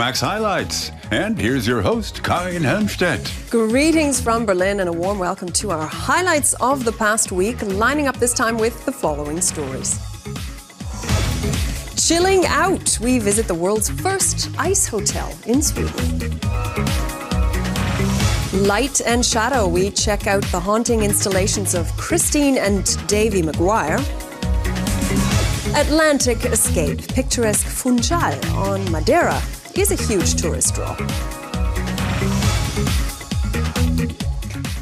Euromaxx highlights. And here's your host, Karin Helmstedt. Greetings from Berlin and a warm welcome to our highlights of the past week, lining up this time with the following stories. Chilling out, we visit the world's first ice hotel in Sweden. Light and shadow, we check out the haunting installations of Christine and Davy Maguire. Atlantic escape, picturesque Funcal on Madeira is a huge tourist draw.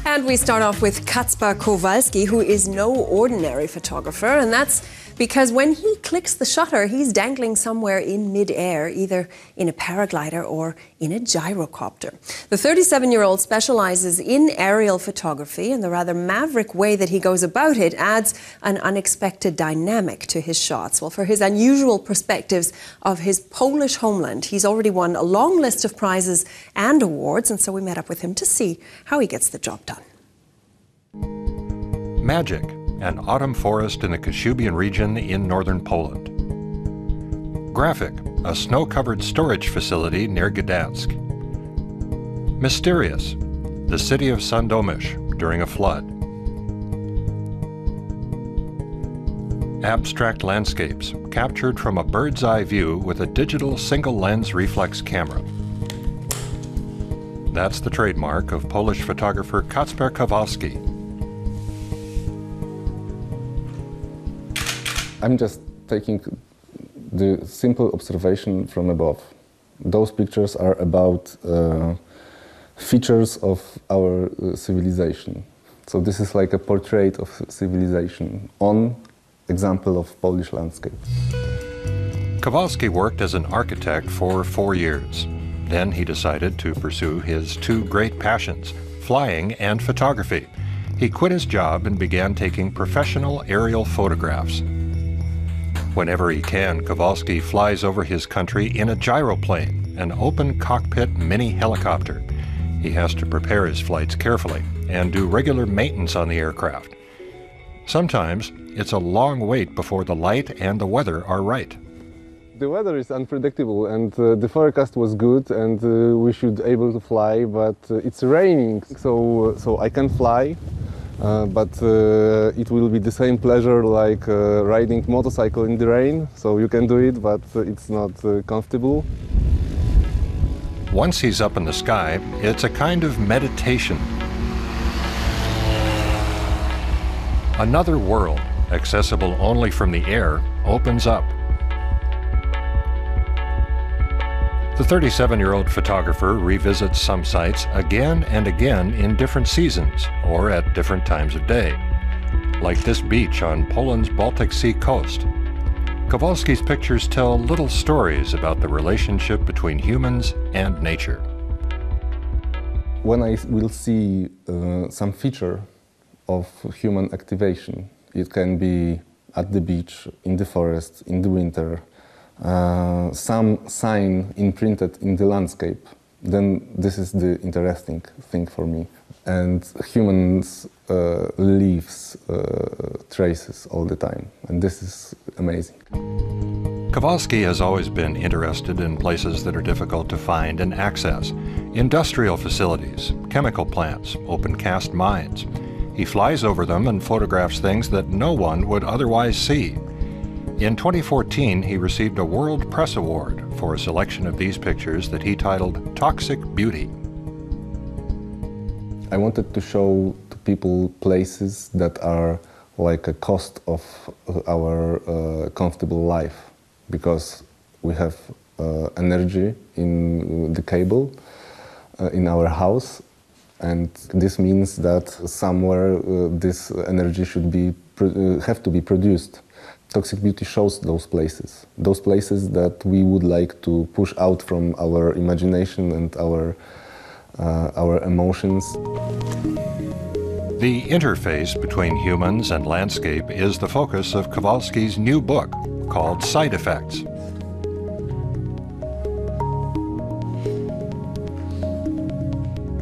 And we start off with Kacper Kowalski, who is no ordinary photographer, and that's because when he clicks the shutter, he's dangling somewhere in mid-air, either in a paraglider or in a gyrocopter. The 37-year-old specializes in aerial photography, and the rather maverick way that he goes about it adds an unexpected dynamic to his shots. Well, for his unusual perspectives of his Polish homeland, he's already won a long list of prizes and awards, and so we met up with him to see how he gets the job done. Magic, an autumn forest in the Kashubian region in northern Poland. Graphic, a snow-covered storage facility near Gdansk. Mysterious, the city of Sandomierz during a flood. Abstract landscapes, captured from a bird's-eye view with a digital single-lens reflex camera. That's the trademark of Polish photographer Kacper Kowalski. I'm just taking the simple observation from above. Those pictures are about features of our civilization. So this is like a portrait of civilization on example of Polish landscape. Kowalski worked as an architect for 4 years. Then he decided to pursue his two great passions, flying and photography. He quit his job and began taking professional aerial photographs. Whenever he can, Kowalski flies over his country in a gyroplane, an open cockpit mini helicopter. He has to prepare his flights carefully and do regular maintenance on the aircraft. Sometimes it's a long wait before the light and the weather are right. The weather is unpredictable, and the forecast was good, and we should be able to fly, but it's raining, so I can fly. But it will be the same pleasure like riding motorcycle in the rain, so you can do it, but it's not comfortable. Once he's up in the sky, it's a kind of meditation. Another world, accessible only from the air, opens up. The 37-year-old photographer revisits some sites again and again in different seasons or at different times of day, like this beach on Poland's Baltic Sea coast. Kowalski's pictures tell little stories about the relationship between humans and nature. When I will see some feature of human activation, it can be at the beach, in the forest, in the winter, some sign imprinted in the landscape, then this is the interesting thing for me. And humans leaves traces all the time, and this is amazing. Kowalski has always been interested in places that are difficult to find and access. Industrial facilities, chemical plants, open cast mines. He flies over them and photographs things that no one would otherwise see. In 2014, he received a World Press Award for a selection of these pictures that he titled Toxic Beauty. I wanted to show to people places that are like a cost of our comfortable life, because we have energy in the cable in our house, and this means that somewhere this energy should be have to be produced. Toxic Beauty shows those places that we would like to push out from our imagination and our emotions. The interface between humans and landscape is the focus of Kowalski's new book called Side Effects.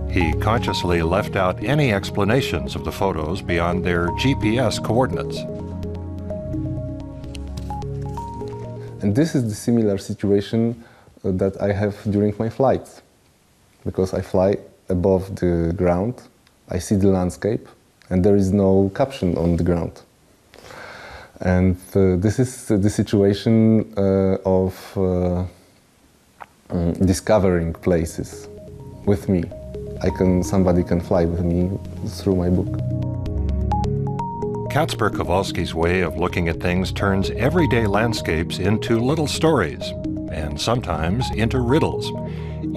He consciously left out any explanations of the photos beyond their GPS coordinates. And this is the similar situation that I have during my flights, because I fly above the ground, I see the landscape, and there is no caption on the ground. And this is the situation of discovering places with me. Somebody can fly with me through my book. Kacper Kowalski's way of looking at things turns everyday landscapes into little stories, and sometimes into riddles.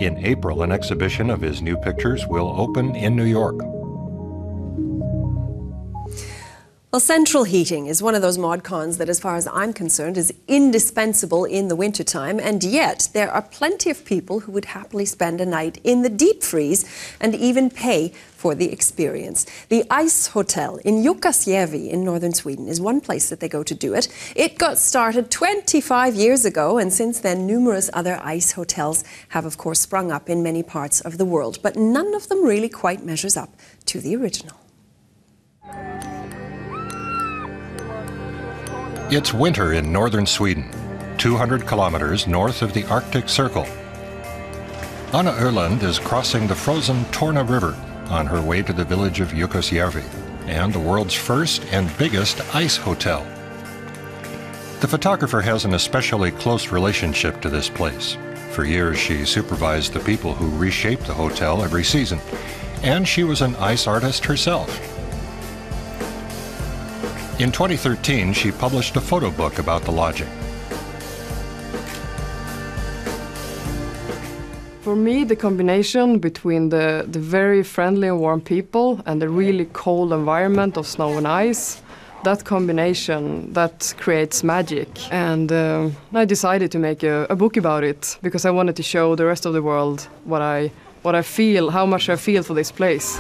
In April, an exhibition of his new pictures will open in New York. Well, central heating is one of those mod cons that, as far as I'm concerned, is indispensable in the wintertime, and yet there are plenty of people who would happily spend a night in the deep freeze and even pay for the experience. The Ice Hotel in Jukkasjärvi in northern Sweden is one place that they go to do it. It got started 25 years ago, and since then numerous other ice hotels have of course sprung up in many parts of the world, but none of them really quite measures up to the original. It's winter in northern Sweden, 200 kilometers north of the Arctic Circle. Anna Öland is crossing the frozen Torna River on her way to the village of Jukkasjärvi and the world's first and biggest ice hotel. The photographer has an especially close relationship to this place. For years, she supervised the people who reshape the hotel every season, and she was an ice artist herself. In 2013, she published a photo book about the lodging. For me, the combination between the very friendly and warm people and the really cold environment of snow and ice, that combination, that creates magic. And I decided to make a book about it because I wanted to show the rest of the world what I feel, how much I feel for this place.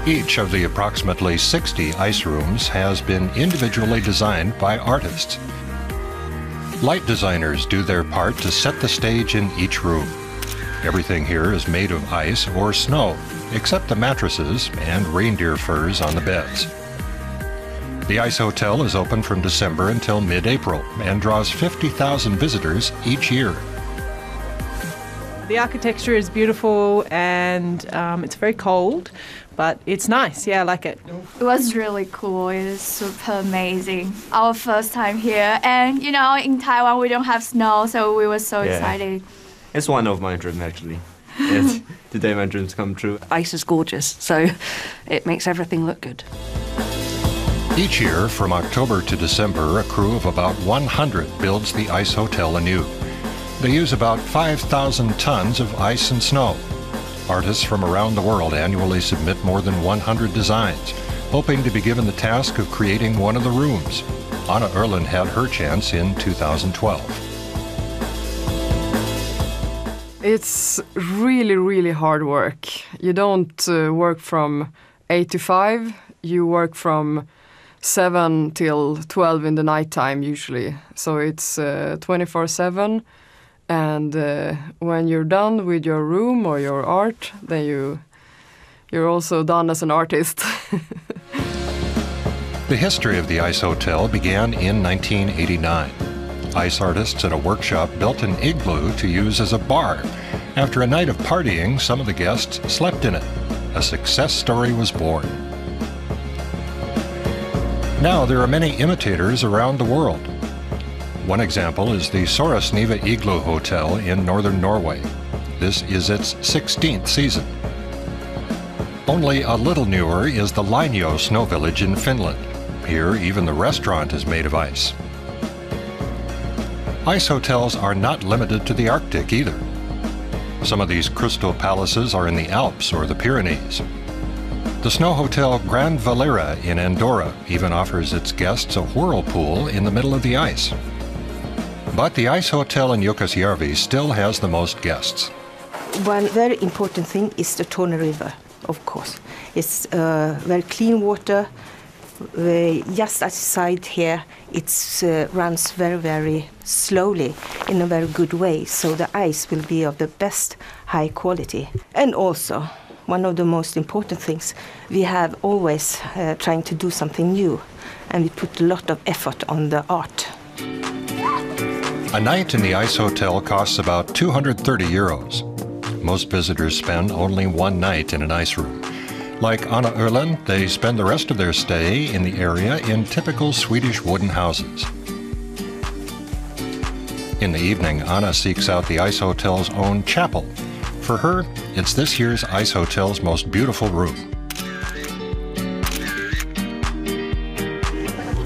Each of the approximately 60 ice rooms has been individually designed by artists. Light designers do their part to set the stage in each room. Everything here is made of ice or snow, except the mattresses and reindeer furs on the beds. The Ice Hotel is open from December until mid-April and draws 50,000 visitors each year. The architecture is beautiful and it's very cold, but it's nice. Yeah, I like it. It was really cool. It is super amazing. Our first time here, and you know, in Taiwan we don't have snow, so we were so excited. It's one of my dreams actually. Today my dreams come true. Ice is gorgeous, so it makes everything look good. Each year, from October to December, a crew of about 100 builds the Ice Hotel anew. They use about 5,000 tons of ice and snow. Artists from around the world annually submit more than 100 designs, hoping to be given the task of creating one of the rooms. Anna Öland had her chance in 2012. It's really, really hard work. You don't work from 8 to 5. You work from 7 till 12 in the nighttime usually. So it's 24/7. And when you're done with your room or your art, then you're also done as an artist. The history of the Ice Hotel began in 1989. Ice artists at a workshop built an igloo to use as a bar. After a night of partying, some of the guests slept in it. A success story was born. Now there are many imitators around the world. One example is the Sorasniva Igloo Hotel in northern Norway. This is its 16th season. Only a little newer is the Lainio Snow Village in Finland. Here, even the restaurant is made of ice. Ice hotels are not limited to the Arctic either. Some of these crystal palaces are in the Alps or the Pyrenees. The snow hotel Grand Valera in Andorra even offers its guests a whirlpool in the middle of the ice. But the Ice Hotel in Jukkasjärvi still has the most guests. One very important thing is the Torna River, of course. It's very clean water. Just outside here, it runs very, very slowly in a very good way. So the ice will be of the best high quality. And also, one of the most important things, we have always trying to do something new. And we put a lot of effort on the art. A night in the ice hotel costs about 230 euros. Most visitors spend only one night in an ice room. Like Anna Erland, they spend the rest of their stay in the area in typical Swedish wooden houses. In the evening, Anna seeks out the ice hotel's own chapel. For her, it's this year's ice hotel's most beautiful room.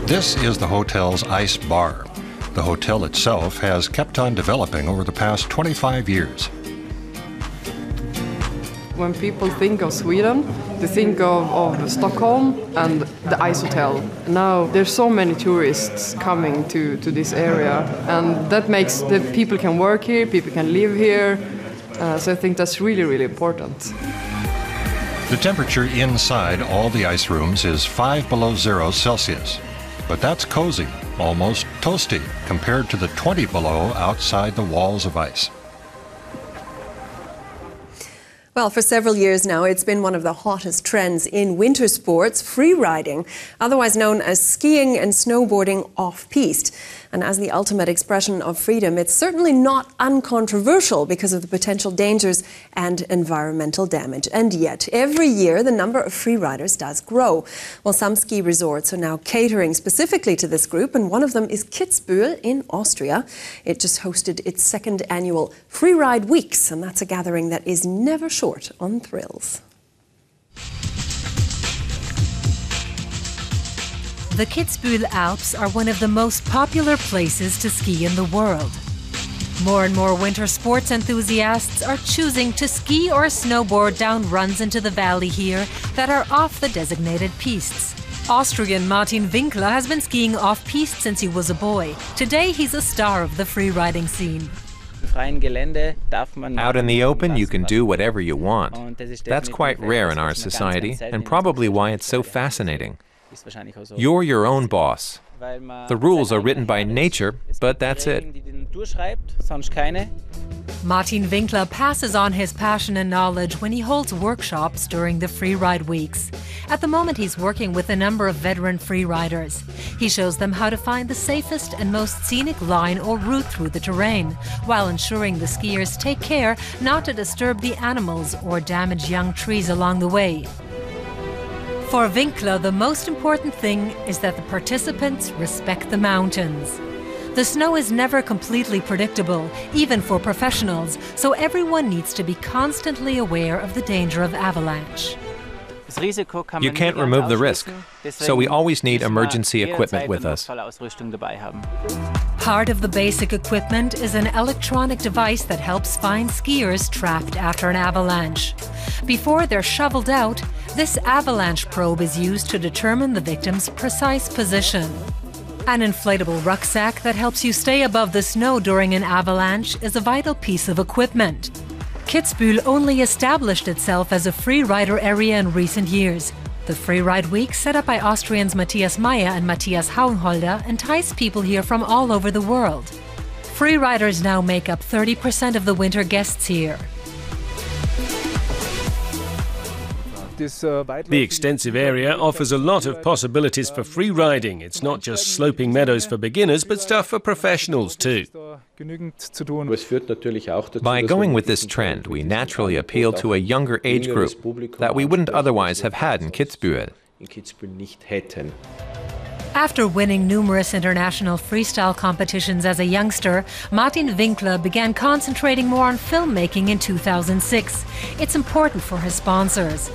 This is the hotel's ice bar. The hotel itself has kept on developing over the past 25 years. When people think of Sweden, they think of Stockholm and the ice hotel. Now there's so many tourists coming to this area, and that makes that people can work here, people can live here. So I think that's really, really important. The temperature inside all the ice rooms is 5 below 0 Celsius. But that's cozy, almost toasty, compared to the 20 below outside the walls of ice. Well, for several years now, it's been one of the hottest trends in winter sports, freeriding, otherwise known as skiing and snowboarding off-piste. And as the ultimate expression of freedom, it's certainly not uncontroversial because of the potential dangers and environmental damage. And yet, every year, the number of freeriders does grow. Well, some ski resorts are now catering specifically to this group, and one of them is Kitzbühel in Austria. It just hosted its second annual Freeride Weeks, and that's a gathering that is never short on thrills. The Kitzbühel Alps are one of the most popular places to ski in the world. More and more winter sports enthusiasts are choosing to ski or snowboard down runs into the valley here that are off the designated pistes. Austrian Martin Winkler has been skiing off-piste since he was a boy. Today he's a star of the freeriding scene. Out in the open, you can do whatever you want. That's quite rare in our society, and probably why it's so fascinating. You're your own boss. The rules are written by nature, but that's it. Martin Winkler passes on his passion and knowledge when he holds workshops during the Freeride Weeks. At the moment, he's working with a number of veteran freeriders. He shows them how to find the safest and most scenic line or route through the terrain, while ensuring the skiers take care not to disturb the animals or damage young trees along the way. For Winkler, the most important thing is that the participants respect the mountains. The snow is never completely predictable, even for professionals, so everyone needs to be constantly aware of the danger of avalanche. You can't remove the risk, so we always need emergency equipment with us. Part of the basic equipment is an electronic device that helps find skiers trapped after an avalanche. Before they're shoveled out, this avalanche probe is used to determine the victim's precise position. An inflatable rucksack that helps you stay above the snow during an avalanche is a vital piece of equipment. Kitzbühel only established itself as a freerider area in recent years. The Freeride Week, set up by Austrians Matthias Meyer and Matthias Hauenholder, entice people here from all over the world. Freeriders now make up 30% of the winter guests here. The extensive area offers a lot of possibilities for free riding. It's not just sloping meadows for beginners, but stuff for professionals too. By going with this trend, we naturally appeal to a younger age group that we wouldn't otherwise have had in Kitzbühel. After winning numerous international freestyle competitions as a youngster, Martin Winkler began concentrating more on filmmaking in 2006. It's important for his sponsors.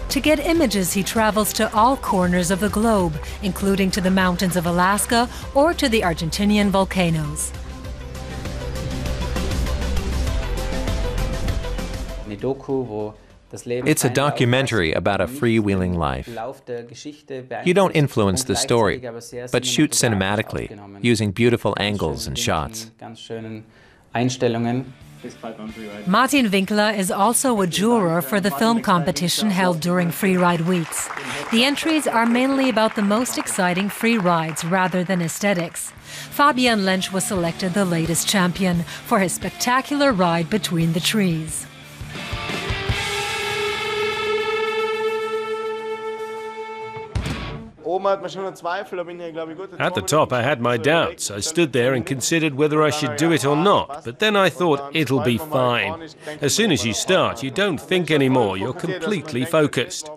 To get images, he travels to all corners of the globe, including to the mountains of Alaska or to the Argentinian volcanoes. It's a documentary about a freewheeling life. You don't influence the story, but shoot cinematically, using beautiful angles and shots. Martin Winkler is also a juror for the film competition held during Freeride Weeks. The entries are mainly about the most exciting free rides rather than aesthetics. Fabian Lensch was selected the latest champion for his spectacular ride between the trees. At the top, I had my doubts. I stood there and considered whether I should do it or not, but then I thought it'll be fine. As soon as you start, you don't think anymore. You're completely focused.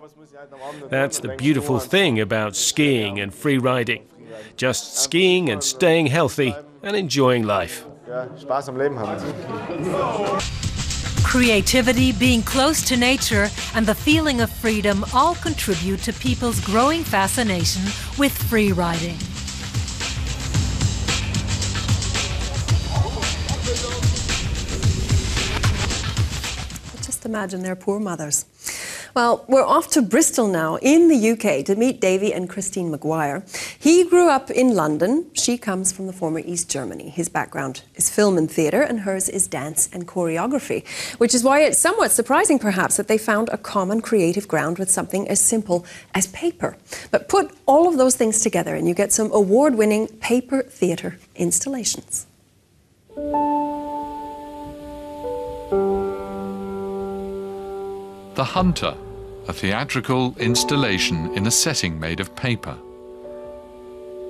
That's the beautiful thing about skiing and free riding. Just skiing and staying healthy and enjoying life. Creativity, being close to nature, and the feeling of freedom all contribute to people's growing fascination with free riding. Just imagine their poor mothers. Well, we're off to Bristol now, in the UK, to meet Davy and Christine Maguire. He grew up in London. She comes from the former East Germany. His background is film and theatre, and hers is dance and choreography, which is why it's somewhat surprising, perhaps, that they found a common creative ground with something as simple as paper. But put all of those things together and you get some award-winning paper theatre installations. The Hunter, a theatrical installation in a setting made of paper.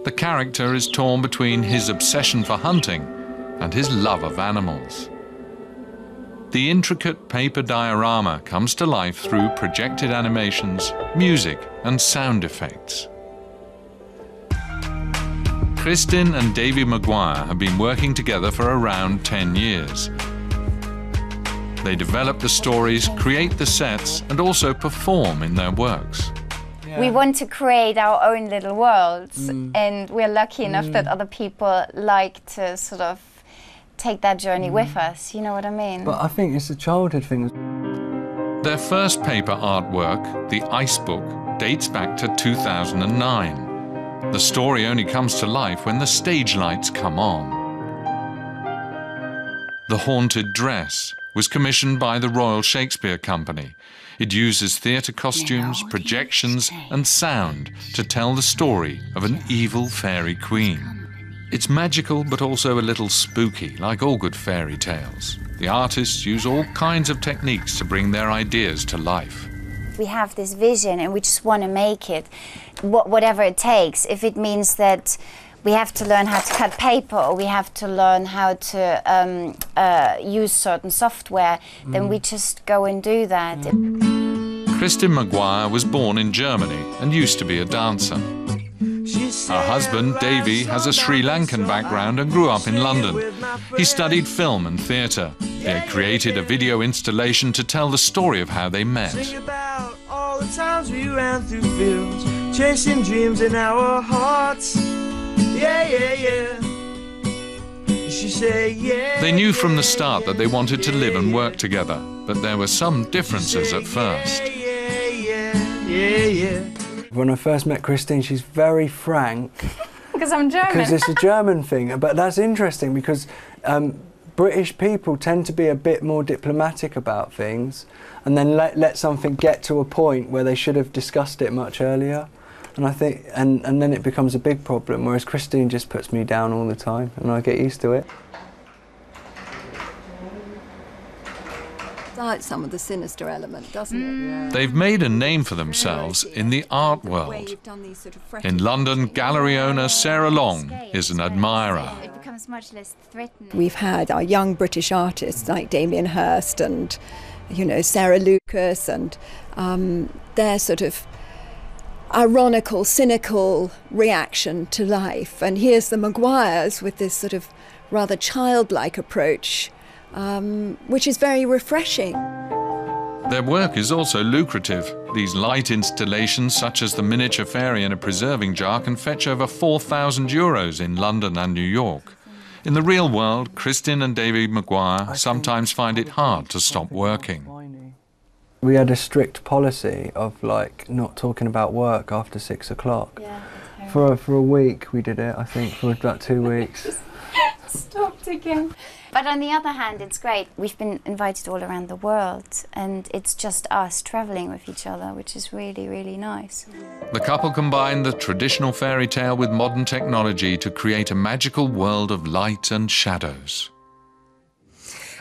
The character is torn between his obsession for hunting and his love of animals. The intricate paper diorama comes to life through projected animations, music and sound effects. Christine and Davy Maguire have been working together for around 10 years. They develop the stories, create the sets, and also perform in their works. We want to create our own little worlds, and we're lucky enough that other people like to sort of take that journey with us, you know what I mean? But I think it's a childhood thing. Their first paper artwork, The Ice Book, dates back to 2009. The story only comes to life when the stage lights come on. The Haunted Dress was commissioned by the Royal Shakespeare Company. It uses theatre costumes, projections and sound to tell the story of an evil fairy queen. It's magical but also a little spooky, like all good fairy tales. The artists use all kinds of techniques to bring their ideas to life. We have this vision and we just want to make it, whatever it takes. If it means that we have to learn how to cut paper, or we have to learn how to use certain software, then we just go and do that. Christine Maguire was born in Germany and used to be a dancer. Her husband, Davy, has a Sri Lankan background and grew up in London. He studied film and theatre. They created a video installation to tell the story of how they met. All the times we ran through fields, chasing dreams in our hearts. Yeah, yeah, yeah. She said, yeah. They knew from the start that they wanted to live and work together, but there were some differences at first. When I first met Christine, she's very frank. Because I'm German. Because it's a German thing, but that's interesting because British people tend to be a bit more diplomatic about things and then let something get to a point where they should have discussed it much earlier. And I think, and then it becomes a big problem, whereas Christine just puts me down all the time and I get used to it. Like some of the sinister element, doesn't it? Yeah. They've made a name for themselves in the art world. In London, gallery owner Sarah Long is an admirer. It becomes much less threatening. We've had our young British artists like Damien Hirst and, you know, Sarah Lucas, and their sort of ironical, cynical reaction to life. And here's the Maguires with this sort of rather childlike approach, which is very refreshing. Their work is also lucrative. These light installations, such as the miniature fairy in a preserving jar, can fetch over €4,000 in London and New York. In the real world, Christine and Davy Maguire sometimes find it hard to stop working. We had a strict policy of like not talking about work after 6 o'clock. Yeah, for a week we did it, I think, for about 2 weeks. Stopped again. But on the other hand, it's great. We've been invited all around the world and it's just us travelling with each other, which is really, really nice. The couple combined the traditional fairy tale with modern technology to create a magical world of light and shadows.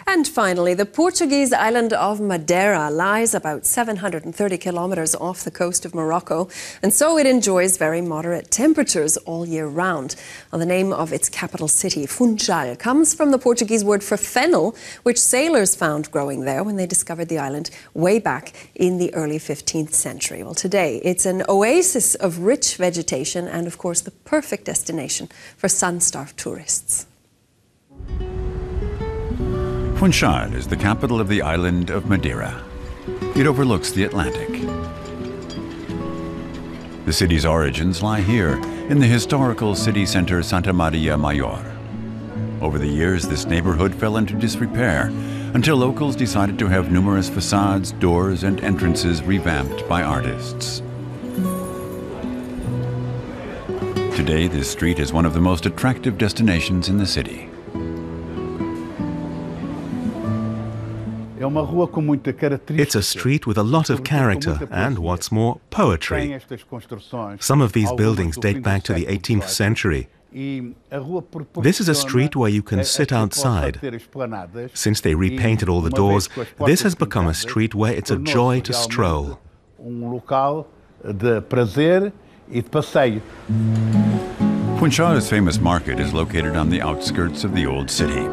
And finally, the Portuguese island of Madeira lies about 730 kilometers off the coast of Morocco, and so it enjoys very moderate temperatures all year round. Well, the name of its capital city, Funcal, comes from the Portuguese word for fennel, which sailors found growing there when they discovered the island way back in the early 15th century. Well, today it's an oasis of rich vegetation and, of course, the perfect destination for sun-starved tourists. Funcal is the capital of the island of Madeira. It overlooks the Atlantic. The city's origins lie here, in the historical city center Santa Maria Maior. Over the years, this neighborhood fell into disrepair until locals decided to have numerous facades, doors, and entrances revamped by artists. Today, this street is one of the most attractive destinations in the city. It's a street with a lot of character and, what's more, poetry. Some of these buildings date back to the 18th century. This is a street where you can sit outside. Since they repainted all the doors, this has become a street where it's a joy to stroll. Funcal's famous market is located on the outskirts of the old city.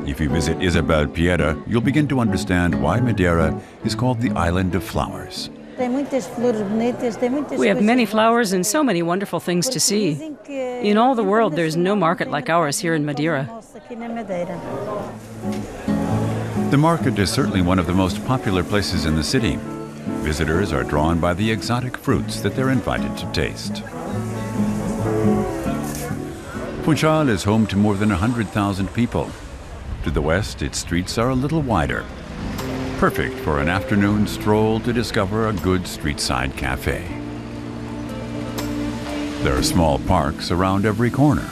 If you visit Isabel Piera, you'll begin to understand why Madeira is called the Island of Flowers. We have many flowers and so many wonderful things to see. In all the world, there's no market like ours here in Madeira. The market is certainly one of the most popular places in the city. Visitors are drawn by the exotic fruits that they're invited to taste. Funcal is home to more than 100,000 people. To the west, its streets are a little wider. Perfect for an afternoon stroll to discover a good street-side cafe. There are small parks around every corner.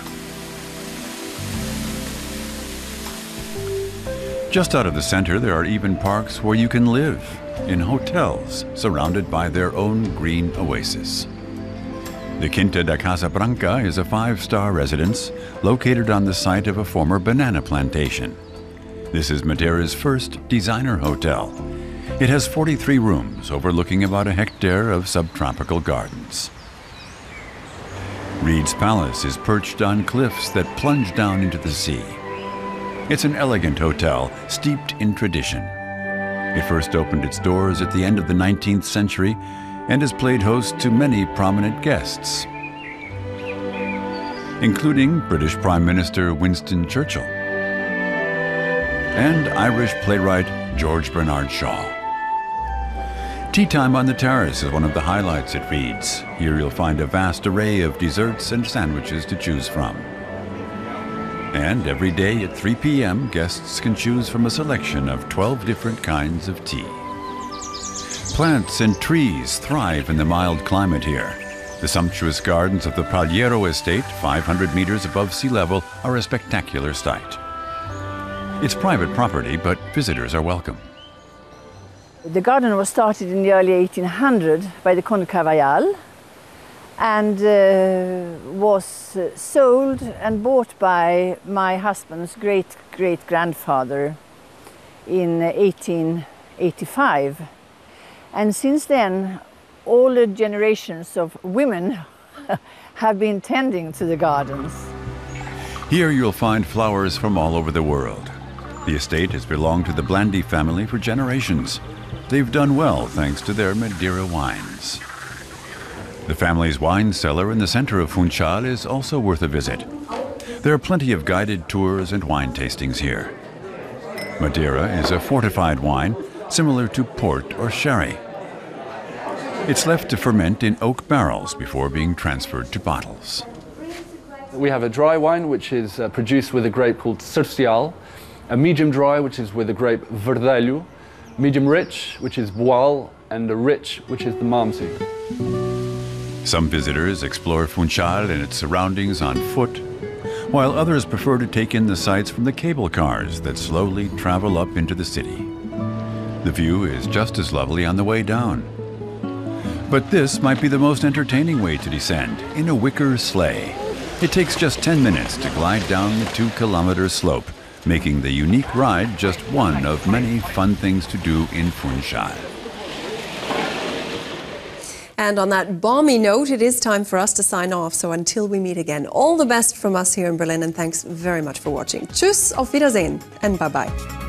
Just out of the center, there are even parks where you can live, in hotels surrounded by their own green oasis. The Quinta da Casa Branca is a 5-star residence located on the site of a former banana plantation. This is Madeira's first designer hotel. It has 43 rooms overlooking about a hectare of subtropical gardens. Reed's Palace is perched on cliffs that plunge down into the sea. It's an elegant hotel steeped in tradition. It first opened its doors at the end of the 19th century and has played host to many prominent guests, including British Prime Minister Winston Churchill and Irish playwright George Bernard Shaw. Tea time on the terrace is one of the highlights at Reed's. Here you'll find a vast array of desserts and sandwiches to choose from. And every day at 3 p.m., guests can choose from a selection of 12 different kinds of tea. Plants and trees thrive in the mild climate here. The sumptuous gardens of the Palheiro estate, 500 meters above sea level, are a spectacular sight. It's private property, but visitors are welcome. The garden was started in the early 1800s by the Conde Carvajal and was sold and bought by my husband's great-great-grandfather in 1885. And since then, all the generations of women have been tending to the gardens. Here you'll find flowers from all over the world. The estate has belonged to the Blandy family for generations. They've done well thanks to their Madeira wines. The family's wine cellar in the center of Funcal is also worth a visit. There are plenty of guided tours and wine tastings here. Madeira is a fortified wine, similar to port or sherry. It's left to ferment in oak barrels before being transferred to bottles. We have a dry wine, which is produced with a grape called Cercial, a medium dry, which is with the grape Verdelho, medium rich, which is Boal, and a rich, which is the Malmsey. Some visitors explore Funcal and its surroundings on foot, while others prefer to take in the sights from the cable cars that slowly travel up into the city. The view is just as lovely on the way down. But this might be the most entertaining way to descend, in a wicker sleigh. It takes just 10 minutes to glide down the 2-kilometer slope making the unique ride just one of many fun things to do in Funcal. And on that balmy note, it is time for us to sign off. So until we meet again, all the best from us here in Berlin, and thanks very much for watching. Tschüss, auf Wiedersehen, and bye-bye.